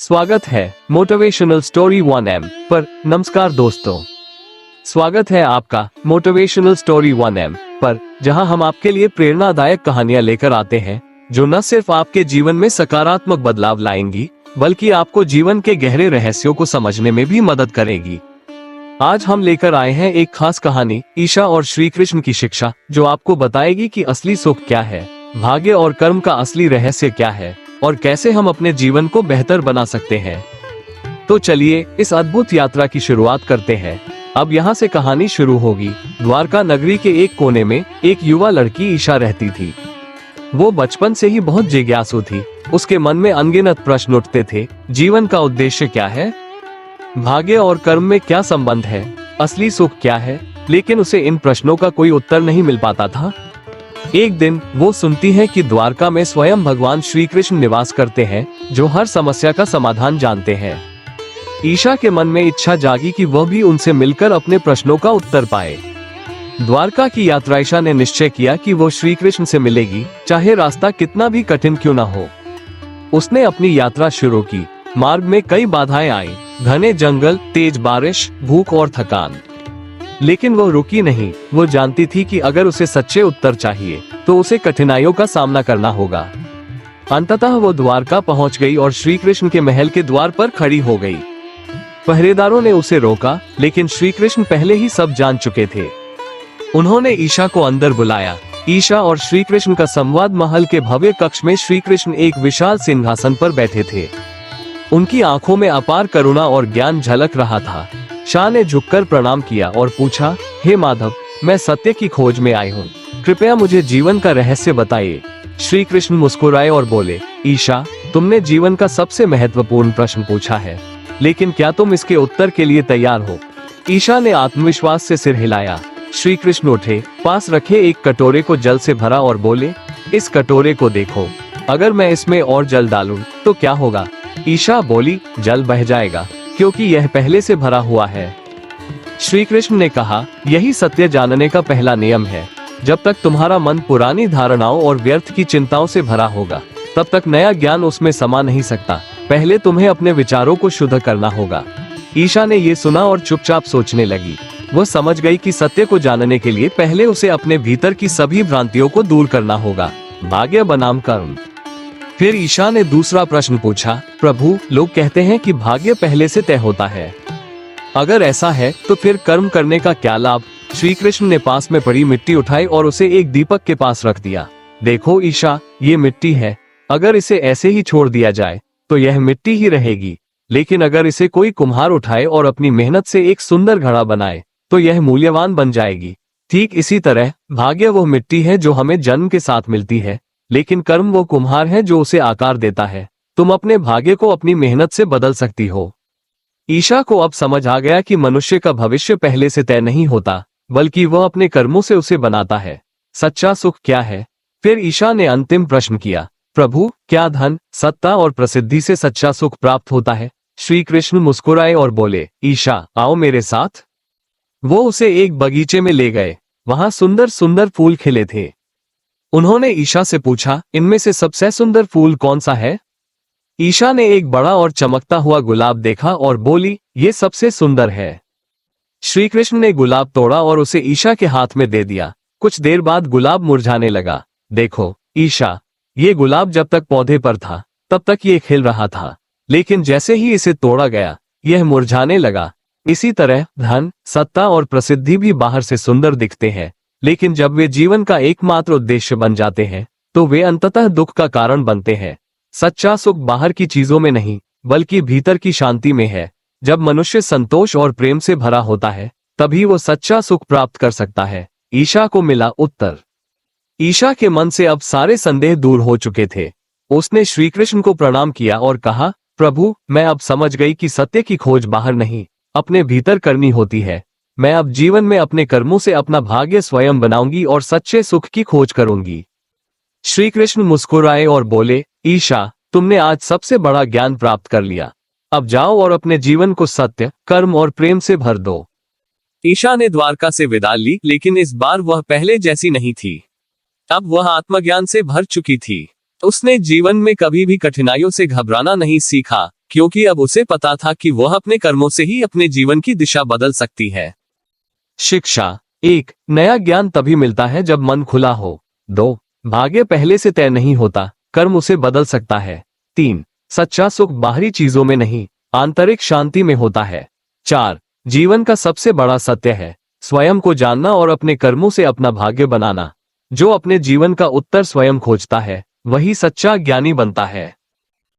स्वागत है motivational story 1M पर। नमस्कार दोस्तों, स्वागत है आपका मोटिवेशनल स्टोरी 1M पर, जहां हम आपके लिए प्रेरणादायक कहानियां लेकर आते हैं जो न सिर्फ आपके जीवन में सकारात्मक बदलाव लाएंगी बल्कि आपको जीवन के गहरे रहस्यों को समझने में भी मदद करेगी। आज हम लेकर आए हैं एक खास कहानी, ईशा और श्री कृष्ण की शिक्षा, जो आपको बताएगी कि असली सुख क्या है, भाग्य और कर्म का असली रहस्य क्या है और कैसे हम अपने जीवन को बेहतर बना सकते हैं। तो चलिए इस अद्भुत यात्रा की शुरुआत करते हैं। अब यहाँ से कहानी शुरू होगी। द्वारका नगरी के एक कोने में एक युवा लड़की ईशा रहती थी। वो बचपन से ही बहुत जिज्ञासु थी। उसके मन में अनगिनत प्रश्न उठते थे। जीवन का उद्देश्य क्या है, भाग्य और कर्म में क्या संबंध है, असली सुख क्या है, लेकिन उसे इन प्रश्नों का कोई उत्तर नहीं मिल पाता था। एक दिन वो सुनती है कि द्वारका में स्वयं भगवान श्री कृष्ण निवास करते हैं, जो हर समस्या का समाधान जानते हैं। ईशा के मन में इच्छा जागी कि वह भी उनसे मिलकर अपने प्रश्नों का उत्तर पाए। द्वारका की यात्रा ईशा ने निश्चय किया कि वो श्री कृष्ण से मिलेगी, चाहे रास्ता कितना भी कठिन क्यों न हो। उसने अपनी यात्रा शुरू की। मार्ग में कई बाधाएं आईं, घने जंगल, तेज बारिश, भूख और थकान, लेकिन वो रुकी नहीं। वो जानती थी कि अगर उसे सच्चे उत्तर चाहिए तो उसे कठिनाइयों का सामना करना होगा। अंततः वो द्वारका पहुंच गई और श्री कृष्ण के महल के द्वार पर खड़ी हो गई। पहरेदारों ने उसे रोका, लेकिन श्री कृष्ण पहले ही सब जान चुके थे। उन्होंने ईशा को अंदर बुलाया। ईशा और श्री कृष्ण का संवाद महल के भव्य कक्ष में। श्री कृष्ण एक विशाल सिंहासन पर बैठे थे। उनकी आंखों में अपार करुणा और ज्ञान झलक रहा था। शाह ने झुककर प्रणाम किया और पूछा, हे माधव, मैं सत्य की खोज में आई हूँ, कृपया मुझे जीवन का रहस्य बताइए। श्री कृष्ण मुस्कुराए और बोले, ईशा, तुमने जीवन का सबसे महत्वपूर्ण प्रश्न पूछा है, लेकिन क्या तुम इसके उत्तर के लिए तैयार हो? ईशा ने आत्मविश्वास से सिर हिलाया। श्री कृष्ण उठे, पास रखे एक कटोरे को जल से भरा और बोले, इस कटोरे को देखो, अगर मैं इसमें और जल डालूं तो क्या होगा? ईशा बोली, जल बह जाएगा, क्योंकि यह पहले से भरा हुआ है। श्री कृष्ण ने कहा, यही सत्य जानने का पहला नियम है। जब तक तुम्हारा मन पुरानी धारणाओं और व्यर्थ की चिंताओं से भरा होगा, तब तक नया ज्ञान उसमें समा नहीं सकता। पहले तुम्हें अपने विचारों को शुद्ध करना होगा। ईशा ने ये सुना और चुपचाप सोचने लगी। वह समझ गई कि सत्य को जानने के लिए पहले उसे अपने भीतर की सभी भ्रांतियों को दूर करना होगा, भाग्य बनाम कर्म। फिर ईशा ने दूसरा प्रश्न पूछा, प्रभु, लोग कहते हैं कि भाग्य पहले से तय होता है। अगर ऐसा है तो फिर कर्म करने का क्या लाभ? श्री कृष्ण ने पास में पड़ी मिट्टी उठाई और उसे एक दीपक के पास रख दिया। देखो ईशा, ये मिट्टी है। अगर इसे ऐसे ही छोड़ दिया जाए तो यह मिट्टी ही रहेगी, लेकिन अगर इसे कोई कुम्हार उठाए और अपनी मेहनत से एक सुंदर घड़ा बनाए तो यह मूल्यवान बन जाएगी। ठीक इसी तरह भाग्य वो मिट्टी है जो हमें जन्म के साथ मिलती है, लेकिन कर्म वो कुम्हार है जो उसे आकार देता है। तुम अपने भाग्य को अपनी मेहनत से बदल सकती हो। ईशा को अब समझ आ गया कि मनुष्य का भविष्य पहले से तय नहीं होता, बल्कि वह अपने कर्मों से उसे बनाता है। सच्चा सुख क्या है? फिर ईशा ने अंतिम प्रश्न किया, प्रभु, क्या धन, सत्ता और प्रसिद्धि से सच्चा सुख प्राप्त होता है? श्री कृष्ण मुस्कुराए और बोले, ईशा, आओ मेरे साथ। वो उसे एक बगीचे में ले गए। वहां सुंदर सुंदर फूल खिले थे। उन्होंने ईशा से पूछा, इनमें से सबसे सुंदर फूल कौन सा है? ईशा ने एक बड़ा और चमकता हुआ गुलाब देखा और बोली, ये सबसे सुंदर है। श्री कृष्ण ने गुलाब तोड़ा और उसे ईशा के हाथ में दे दिया। कुछ देर बाद गुलाब मुरझाने लगा। देखो ईशा, ये गुलाब जब तक पौधे पर था तब तक ये खिल रहा था, लेकिन जैसे ही इसे तोड़ा गया यह मुरझाने लगा। इसी तरह धन, सत्ता और प्रसिद्धि भी बाहर से सुंदर दिखते हैं, लेकिन जब वे जीवन का एकमात्र उद्देश्य बन जाते हैं तो वे अंततः दुख का कारण बनते हैं। सच्चा सुख बाहर की चीजों में नहीं, बल्कि भीतर की शांति में है। जब मनुष्य संतोष और प्रेम से भरा होता है, तभी वो सच्चा सुख प्राप्त कर सकता है। ईशा को मिला उत्तर। ईशा के मन से अब सारे संदेह दूर हो चुके थे। उसने श्री कृष्ण को प्रणाम किया और कहा, प्रभु, मैं अब समझ गई कि सत्य की खोज बाहर नहीं, अपने भीतर करनी होती है। मैं अब जीवन में अपने कर्मों से अपना भाग्य स्वयं बनाऊंगी और सच्चे सुख की खोज करूंगी। श्री कृष्ण मुस्कुराए और बोले, ईशा, तुमने आज सबसे बड़ा ज्ञान प्राप्त कर लिया। अब जाओ और अपने जीवन को सत्य, कर्म और प्रेम से भर दो। ईशा ने द्वारका से विदा ली, लेकिन इस बार वह पहले जैसी नहीं थी। अब वह आत्मज्ञान से भर चुकी थी। उसने जीवन में कभी भी कठिनाइयों से घबराना नहीं सीखा, क्योंकि अब उसे पता था कि वह अपने कर्मों से ही अपने जीवन की दिशा बदल सकती है। शिक्षा। 1. नया ज्ञान तभी मिलता है जब मन खुला हो। 2. भाग्य पहले से तय नहीं होता, कर्म उसे बदल सकता है। 3. सच्चा सुख बाहरी चीजों में नहीं, आंतरिक शांति में होता है। 4. जीवन का सबसे बड़ा सत्य है स्वयं को जानना और अपने कर्मों से अपना भाग्य बनाना। जो अपने जीवन का उत्तर स्वयं खोजता है, वही सच्चा ज्ञानी बनता है।